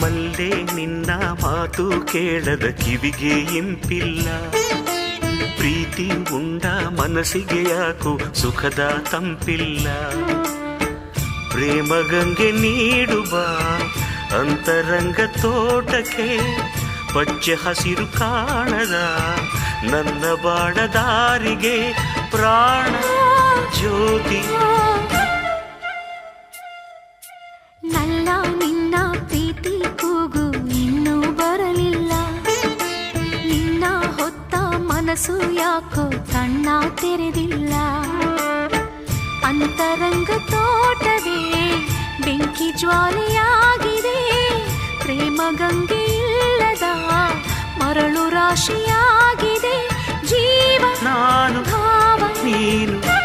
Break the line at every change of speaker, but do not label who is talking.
ಮಲ್ಲೆ ನಿನ್ನ ಮಾತು ಕೇಳದ ಕಿವಿಗೆ ಇಂಪಿಲ್ಲ. ಪ್ರೀತಿ ಉಂಡ ಮನಸ್ಸಿಗೆ ಯಾಕೋ ಸುಖದ ತಂಪಿಲ್ಲ. ಪ್ರೇಮ ಗಂಗೆ ನೀಡುವ ಅಂತರಂಗ ತೋಟಕ್ಕೆ ಪಚ್ಚೆ ಹಸಿರು ಕಾಣದ ನನ್ನ ಬಾಡದಾರಿಗೆ ಪ್ರಾಣ ಜ್ಯೋತಿ.
ನಲ್ಲ ನಿನ್ನ ಪ್ರೀತಿ ಕೂಗು ಇನ್ನೂ ಬರಲಿಲ್ಲ. ನಿನ್ನ ಹೊತ್ತ ಮನಸ್ಸು ಯಾಕೋ ಕಣ್ಣ ತೆರೆದಿಲ್ಲ. ಅಂತರಂಗ ತೋಟವೇ ಬೆಂಕಿ ಜ್ವಾಲೆಯಾಗಿದೆ. ಪ್ರೇಮ ಗಂಗೆ ಇಲ್ಲದ ಮರಳು ರಾಶಿಯಾಗಿದೆ. ಜೀವ
ನಾನು
ಭಾವ
ನೀನು